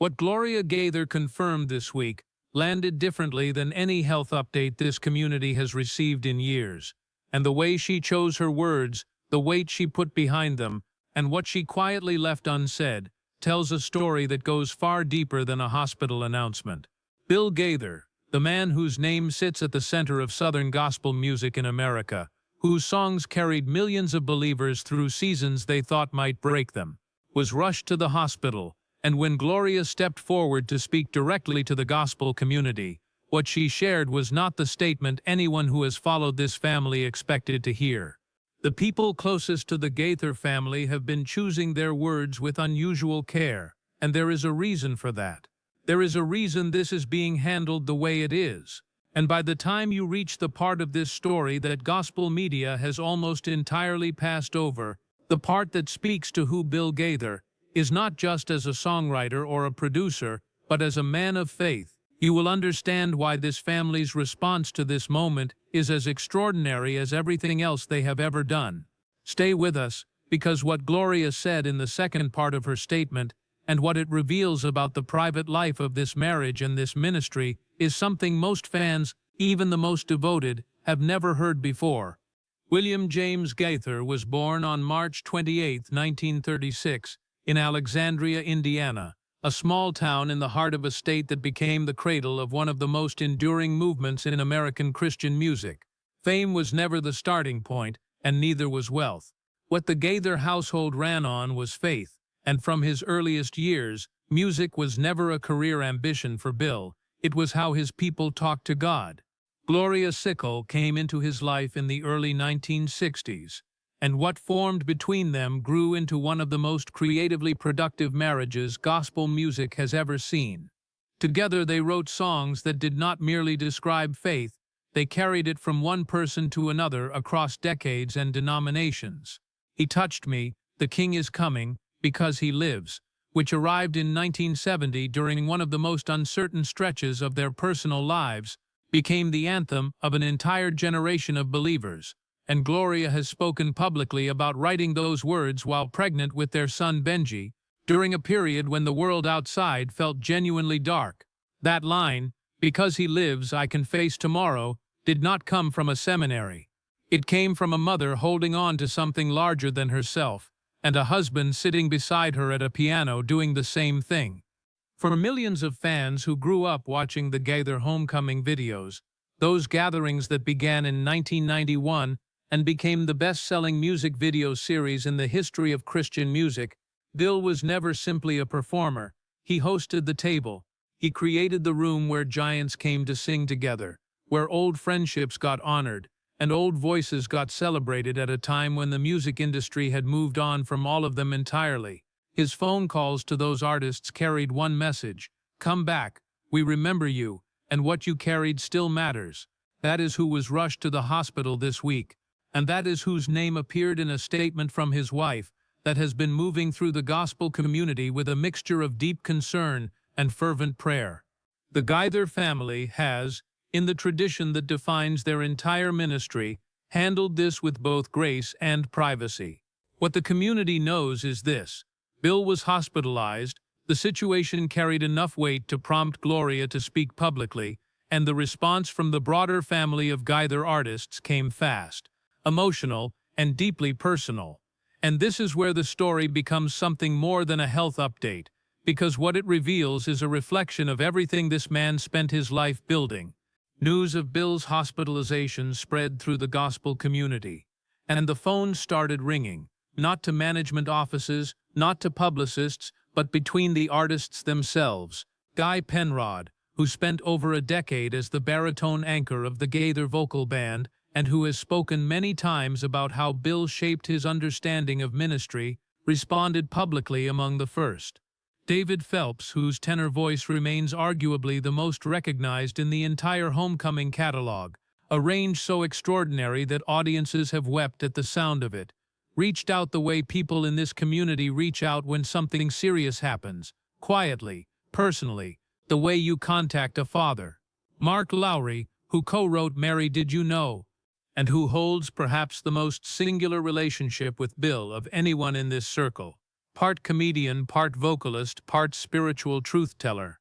What Gloria Gaither confirmed this week landed differently than any health update this community has received in years. And the way she chose her words, the weight she put behind them, and what she quietly left unsaid, tells a story that goes far deeper than a hospital announcement. Bill Gaither, the man whose name sits at the center of Southern gospel music in America, whose songs carried millions of believers through seasons they thought might break them, was rushed to the hospital. And when Gloria stepped forward to speak directly to the gospel community, what she shared was not the statement anyone who has followed this family expected to hear. The people closest to the Gaither family have been choosing their words with unusual care, and there is a reason for that. There is a reason this is being handled the way it is. And by the time you reach the part of this story that gospel media has almost entirely passed over, the part that speaks to who Bill Gaither is not just as a songwriter or a producer, but as a man of faith, you will understand why this family's response to this moment is as extraordinary as everything else they have ever done. Stay with us, because what Gloria said in the second part of her statement, and what it reveals about the private life of this marriage and this ministry, is something most fans, even the most devoted, have never heard before. William James Gaither was born on March 28, 1936, in Alexandria, Indiana, a small town in the heart of a state that became the cradle of one of the most enduring movements in American Christian music. Fame was never the starting point, and neither was wealth. What the Gaither household ran on was faith, and from his earliest years, music was never a career ambition for Bill. It was how his people talked to God. Gloria Sickle came into his life in the early 1960s. And what formed between them grew into one of the most creatively productive marriages gospel music has ever seen. Together they wrote songs that did not merely describe faith, they carried it from one person to another across decades and denominations. He Touched Me, The King Is Coming, Because He Lives, which arrived in 1970 during one of the most uncertain stretches of their personal lives, became the anthem of an entire generation of believers. And Gloria has spoken publicly about writing those words while pregnant with their son Benji, during a period when the world outside felt genuinely dark. That line, "Because he lives, I can face tomorrow," did not come from a seminary. It came from a mother holding on to something larger than herself, and a husband sitting beside her at a piano doing the same thing. For millions of fans who grew up watching the Gaither homecoming videos, those gatherings that began in 1991 and became the best-selling music video series in the history of Christian music, Bill was never simply a performer. He hosted the table. He created the room where giants came to sing together, where old friendships got honored, and old voices got celebrated at a time when the music industry had moved on from all of them entirely. His phone calls to those artists carried one message: "Come back, we remember you, and what you carried still matters." That is who was rushed to the hospital this week. And that is whose name appeared in a statement from his wife that has been moving through the gospel community with a mixture of deep concern and fervent prayer. The Gaither family has, in the tradition that defines their entire ministry, handled this with both grace and privacy. What the community knows is this: Bill was hospitalized, the situation carried enough weight to prompt Gloria to speak publicly, and the response from the broader family of Gaither artists came fast, emotional, and deeply personal. And this is where the story becomes something more than a health update, because what it reveals is a reflection of everything this man spent his life building. News of Bill's hospitalization spread through the gospel community, and the phones started ringing, not to management offices, not to publicists, but between the artists themselves. Guy Penrod, who spent over a decade as the baritone anchor of the Gaither Vocal Band, and who has spoken many times about how Bill shaped his understanding of ministry, responded publicly among the first. David Phelps, whose tenor voice remains arguably the most recognized in the entire homecoming catalog, a range so extraordinary that audiences have wept at the sound of it, reached out the way people in this community reach out when something serious happens, quietly, personally, the way you contact a father. Mark Lowry, who co-wrote Mary Did You Know, and who holds perhaps the most singular relationship with Bill of anyone in this circle, part comedian, part vocalist, part spiritual truth-teller,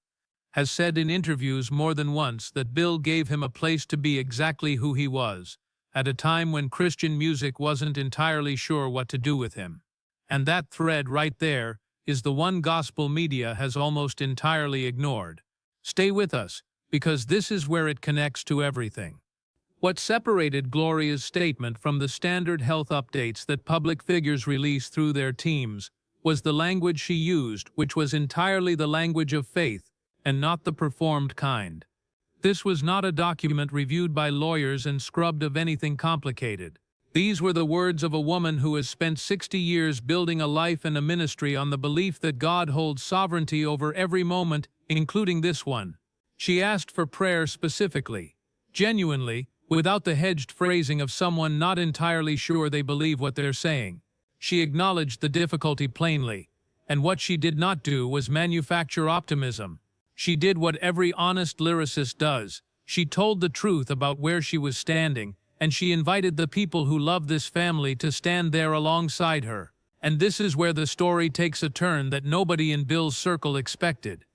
has said in interviews more than once that Bill gave him a place to be exactly who he was, at a time when Christian music wasn't entirely sure what to do with him. And that thread right there is the one gospel media has almost entirely ignored. Stay with us, because this is where it connects to everything. What separated Gloria's statement from the standard health updates that public figures release through their teams was the language she used, which was entirely the language of faith, and not the performed kind. This was not a document reviewed by lawyers and scrubbed of anything complicated. These were the words of a woman who has spent 60 years building a life and a ministry on the belief that God holds sovereignty over every moment, including this one. She asked for prayer specifically, genuinely, without the hedged phrasing of someone not entirely sure they believe what they're saying. She acknowledged the difficulty plainly, and what she did not do was manufacture optimism. She did what every honest lyricist does. She told the truth about where she was standing, and she invited the people who love this family to stand there alongside her. And this is where the story takes a turn that nobody in Bill's circle expected.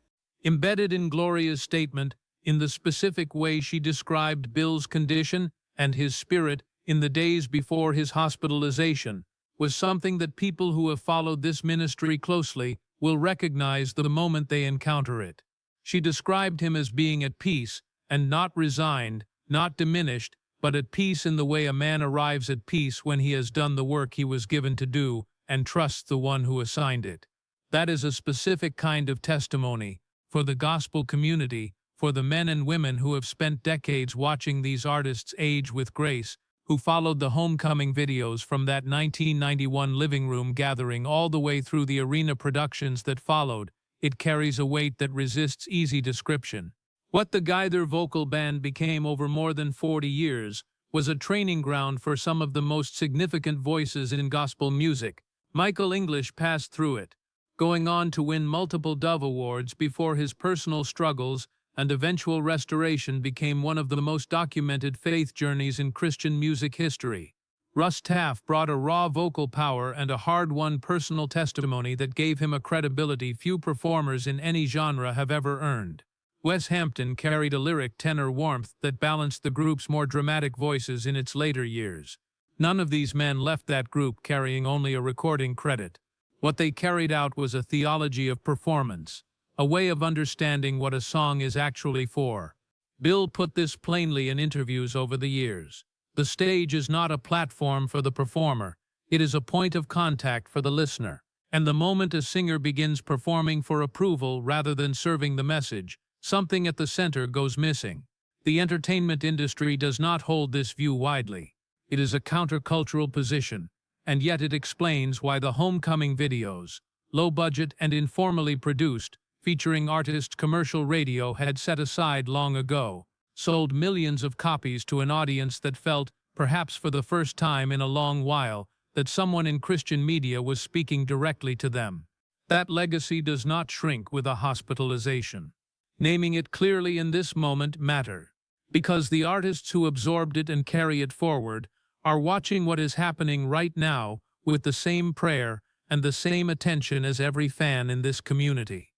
Embedded in Gloria's statement, in the specific way she described Bill's condition and his spirit in the days before his hospitalization, was something that people who have followed this ministry closely will recognize the moment they encounter it. She described him as being at peace, and not resigned, not diminished, but at peace in the way a man arrives at peace when he has done the work he was given to do and trusts the one who assigned it. That is a specific kind of testimony for the gospel community, for the men and women who have spent decades watching these artists age with grace, who followed the homecoming videos from that 1991 living room gathering all the way through the arena productions that followed. It carries a weight that resists easy description. What the Gaither Vocal Band became over more than 40 years was a training ground for some of the most significant voices in gospel music. Michael English passed through it, going on to win multiple Dove Awards before his personal struggles and eventual restoration became one of the most documented faith journeys in Christian music history. Russ Taff brought a raw vocal power and a hard-won personal testimony that gave him a credibility few performers in any genre have ever earned. Wes Hampton carried a lyric tenor warmth that balanced the group's more dramatic voices in its later years. None of these men left that group carrying only a recording credit. What they carried out was a theology of performance, a way of understanding what a song is actually for. Bill put this plainly in interviews over the years. The stage is not a platform for the performer, it is a point of contact for the listener. And the moment a singer begins performing for approval rather than serving the message, something at the center goes missing. The entertainment industry does not hold this view widely. It is a countercultural position, and yet it explains why the homecoming videos, low budget and informally produced, featuring artists commercial radio had set aside long ago, sold millions of copies to an audience that felt, perhaps for the first time in a long while, that someone in Christian media was speaking directly to them. That legacy does not shrink with a hospitalization. Naming it clearly in this moment matters, because the artists who absorbed it and carry it forward are watching what is happening right now with the same prayer and the same attention as every fan in this community.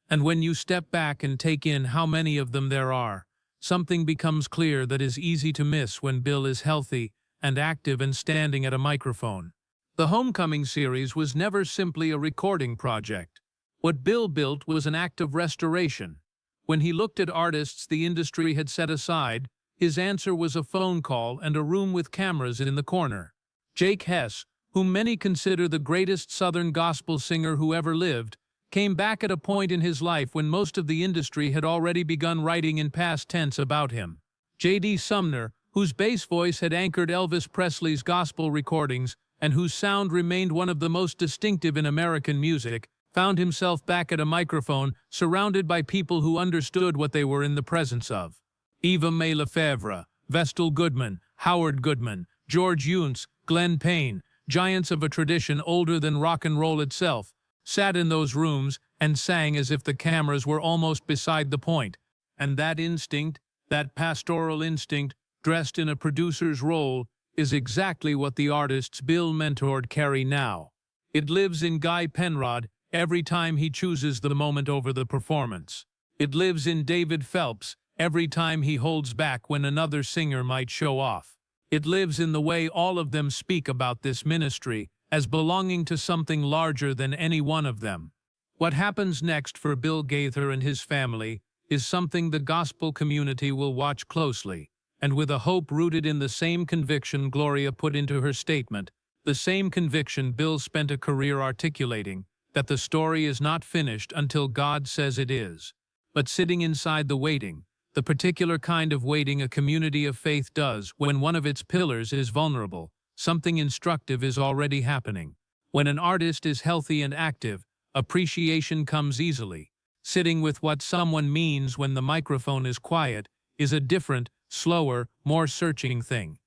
And when you step back and take in how many of them there are, something becomes clear that is easy to miss when Bill is healthy and active and standing at a microphone. The Homecoming series was never simply a recording project. What Bill built was an act of restoration. When he looked at artists the industry had set aside, his answer was a phone call and a room with cameras in the corner. Jake Hess, whom many consider the greatest Southern gospel singer who ever lived, came back at a point in his life when most of the industry had already begun writing in past tense about him. J.D. Sumner, whose bass voice had anchored Elvis Presley's gospel recordings and whose sound remained one of the most distinctive in American music, found himself back at a microphone surrounded by people who understood what they were in the presence of. Eva Mae Lefevre, Vestal Goodman, Howard Goodman, George Yunus, Glenn Payne, giants of a tradition older than rock and roll itself, sat in those rooms and sang as if the cameras were almost beside the point. And that instinct, that pastoral instinct, dressed in a producer's role, is exactly what the artists Bill mentored carry now. It lives in Guy Penrod every time he chooses the moment over the performance. It lives in David Phelps every time he holds back when another singer might show off. It lives in the way all of them speak about this ministry as belonging to something larger than any one of them. What happens next for Bill Gaither and his family is something the gospel community will watch closely, and with a hope rooted in the same conviction Gloria put into her statement, the same conviction Bill spent a career articulating, that the story is not finished until God says it is. But sitting inside the waiting, the particular kind of waiting a community of faith does when one of its pillars is vulnerable, something instructive is already happening. When an artist is healthy and active, appreciation comes easily. Sitting with what someone means when the microphone is quiet is a different, slower, more searching thing.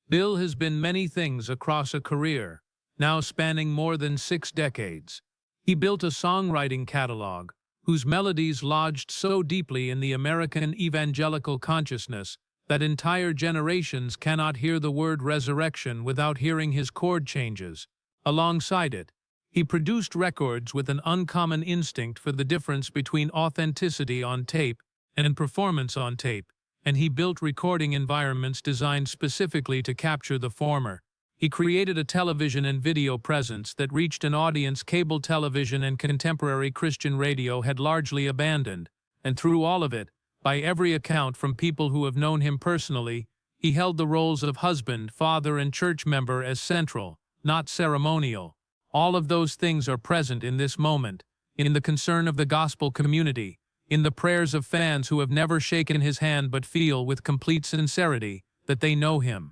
Bill has been many things across a career, now spanning more than 6 decades. He built a songwriting catalog, whose melodies lodged so deeply in the American evangelical consciousness that entire generations cannot hear the word resurrection without hearing his chord changes. Alongside it, he produced records with an uncommon instinct for the difference between authenticity on tape and performance on tape, and he built recording environments designed specifically to capture the former. He created a television and video presence that reached an audience cable television and contemporary Christian radio had largely abandoned, and through all of it, by every account from people who have known him personally, he held the roles of husband, father, and church member as central, not ceremonial. All of those things are present in this moment, in the concern of the gospel community, in the prayers of fans who have never shaken his hand but feel with complete sincerity that they know him.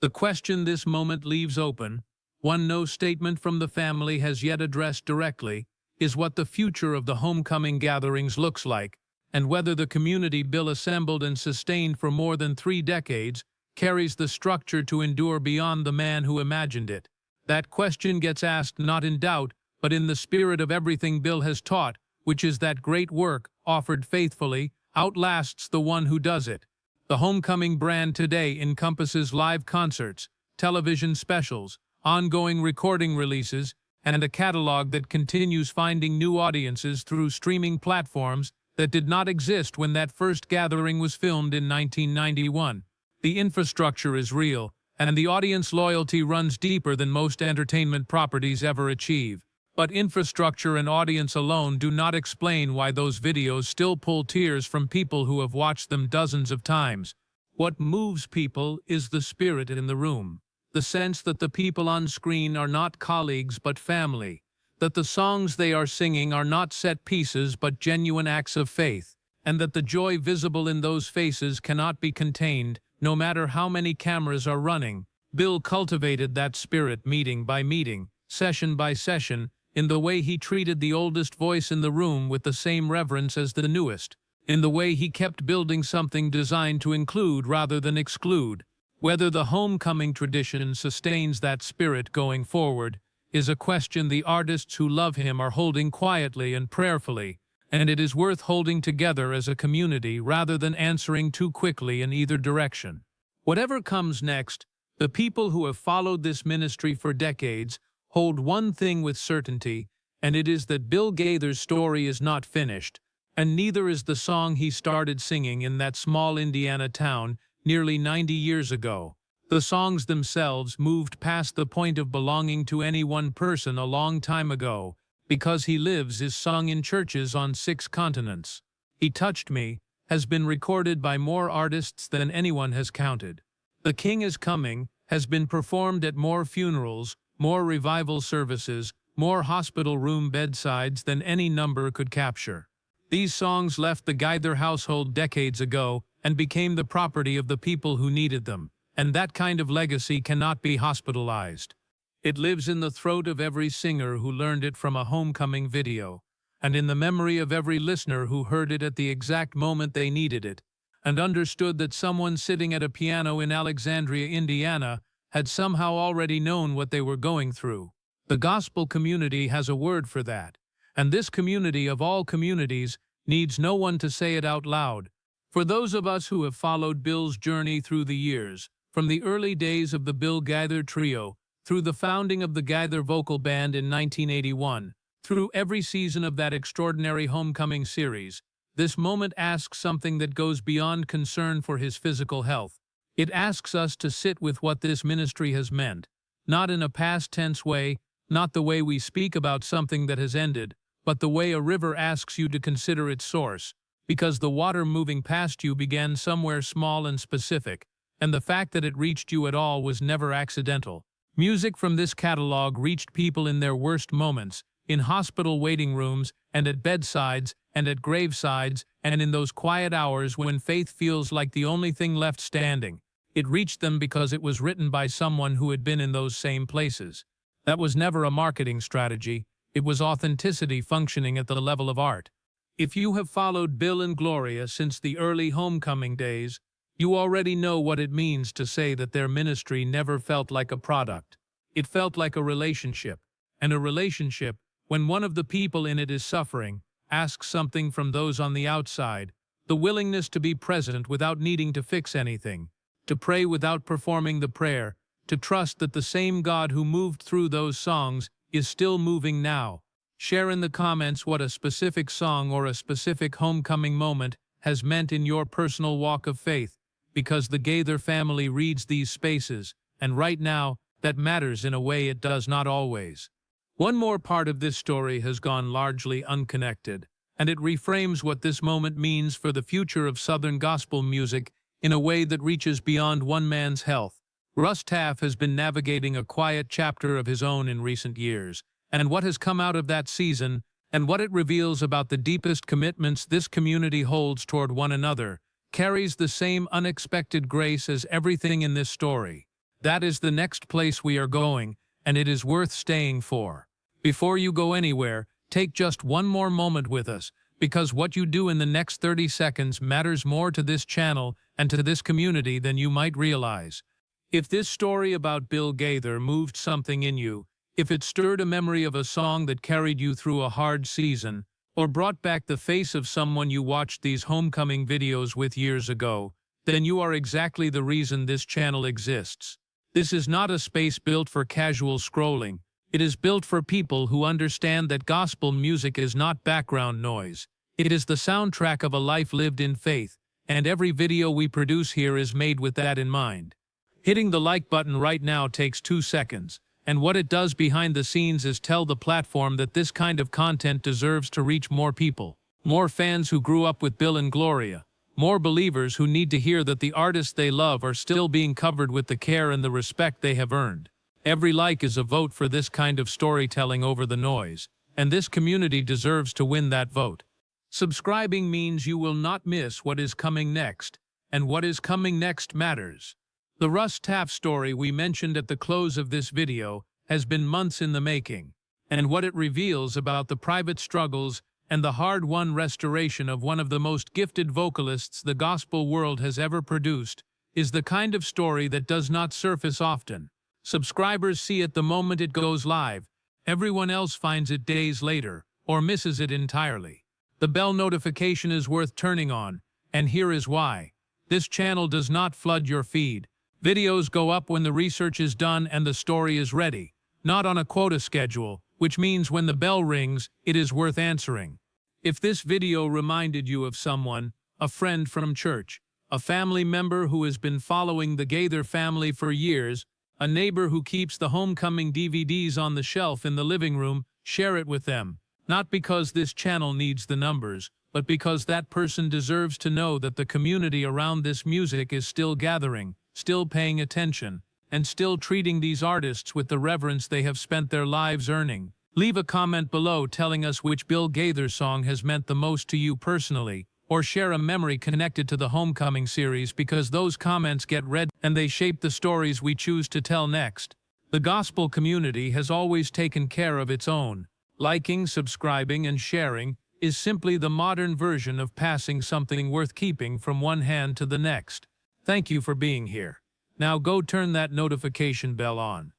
The question this moment leaves open, one no statement from the family has yet addressed directly, is what the future of the homecoming gatherings looks like, and whether the community Bill assembled and sustained for more than 3 decades carries the structure to endure beyond the man who imagined it. That question gets asked not in doubt, but in the spirit of everything Bill has taught, which is that great work, offered faithfully, outlasts the one who does it. The homecoming brand today encompasses live concerts, television specials, ongoing recording releases, and a catalog that continues finding new audiences through streaming platforms that did not exist when that first gathering was filmed in 1991. The infrastructure is real, and the audience loyalty runs deeper than most entertainment properties ever achieve. But infrastructure and audience alone do not explain why those videos still pull tears from people who have watched them dozens of times. What moves people is the spirit in the room, the sense that the people on screen are not colleagues but family, that the songs they are singing are not set pieces but genuine acts of faith, and that the joy visible in those faces cannot be contained, no matter how many cameras are running. Bill cultivated that spirit meeting by meeting, session by session, in the way he treated the oldest voice in the room with the same reverence as the newest, in the way he kept building something designed to include rather than exclude. Whether the homecoming tradition sustains that spirit going forward is a question the artists who love him are holding quietly and prayerfully, and it is worth holding together as a community rather than answering too quickly in either direction. Whatever comes next, the people who have followed this ministry for decades hold one thing with certainty, and it is that Bill Gaither's story is not finished, and neither is the song he started singing in that small Indiana town nearly 90 years ago. The songs themselves moved past the point of belonging to any one person a long time ago, because He Lives is sung in churches on 6 continents. He Touched Me has been recorded by more artists than anyone has counted. The King is Coming has been performed at more funerals, more revival services, more hospital room bedsides than any number could capture. These songs left the Gaither household decades ago and became the property of the people who needed them, and that kind of legacy cannot be hospitalized. It lives in the throat of every singer who learned it from a homecoming video, and in the memory of every listener who heard it at the exact moment they needed it, and understood that someone sitting at a piano in Alexandria, Indiana, had somehow already known what they were going through. The gospel community has a word for that, and this community of all communities needs no one to say it out loud. For those of us who have followed Bill's journey through the years, from the early days of the Bill Gaither Trio through the founding of the Gaither Vocal Band in 1981, through every season of that extraordinary homecoming series, this moment asks something that goes beyond concern for his physical health. It asks us to sit with what this ministry has meant, not in a past tense way, not the way we speak about something that has ended, but the way a river asks you to consider its source, because the water moving past you began somewhere small and specific, and the fact that it reached you at all was never accidental. Music from this catalog reached people in their worst moments, in hospital waiting rooms, and at bedsides, and at gravesides, and in those quiet hours when faith feels like the only thing left standing. It reached them because it was written by someone who had been in those same places. That was never a marketing strategy. It was authenticity functioning at the level of art. If you have followed Bill and Gloria since the early homecoming days, you already know what it means to say that their ministry never felt like a product. It felt like a relationship. And a relationship, when one of the people in it is suffering, asks something from those on the outside, the willingness to be present without needing to fix anything, to pray without performing the prayer, to trust that the same God who moved through those songs is still moving now. Share in the comments what a specific song or a specific homecoming moment has meant in your personal walk of faith, because the Gaither family reads these spaces, and right now, that matters in a way it does not always. One more part of this story has gone largely unconnected, and it reframes what this moment means for the future of Southern gospel music in a way that reaches beyond one man's health. Russ Taff has been navigating a quiet chapter of his own in recent years, and what has come out of that season, and what it reveals about the deepest commitments this community holds toward one another, carries the same unexpected grace as everything in this story. That is the next place we are going, and it is worth staying for. Before you go anywhere, take just one more moment with us, because what you do in the next 30 seconds matters more to this channel and to this community than you might realize. If this story about Bill Gaither moved something in you, if it stirred a memory of a song that carried you through a hard season, or brought back the face of someone you watched these homecoming videos with years ago, then you are exactly the reason this channel exists. This is not a space built for casual scrolling. It is built for people who understand that gospel music is not background noise. It is the soundtrack of a life lived in faith, and every video we produce here is made with that in mind. Hitting the like button right now takes 2 seconds, and what it does behind the scenes is tell the platform that this kind of content deserves to reach more people. More fans who grew up with Bill and Gloria. More believers who need to hear that the artists they love are still being covered with the care and the respect they have earned. Every like is a vote for this kind of storytelling over the noise, and this community deserves to win that vote. Subscribing means you will not miss what is coming next, and what is coming next matters. The Russ Taff story we mentioned at the close of this video has been months in the making, and what it reveals about the private struggles and the hard-won restoration of one of the most gifted vocalists the gospel world has ever produced is the kind of story that does not surface often. Subscribers see it the moment it goes live. Everyone else finds it days later, or misses it entirely. The bell notification is worth turning on, and here is why. This channel does not flood your feed. Videos go up when the research is done and the story is ready, not on a quota schedule, which means when the bell rings, it is worth answering. If this video reminded you of someone, a friend from church, a family member who has been following the Gaither family for years, a neighbor who keeps the homecoming DVDs on the shelf in the living room, share it with them. Not because this channel needs the numbers, but because that person deserves to know that the community around this music is still gathering, still paying attention, and still treating these artists with the reverence they have spent their lives earning. Leave a comment below telling us which Bill Gaither song has meant the most to you personally, or share a memory connected to the homecoming series, because those comments get read and they shape the stories we choose to tell next. The gospel community has always taken care of its own. Liking, subscribing, and sharing is simply the modern version of passing something worth keeping from one hand to the next. Thank you for being here. Now go turn that notification bell on.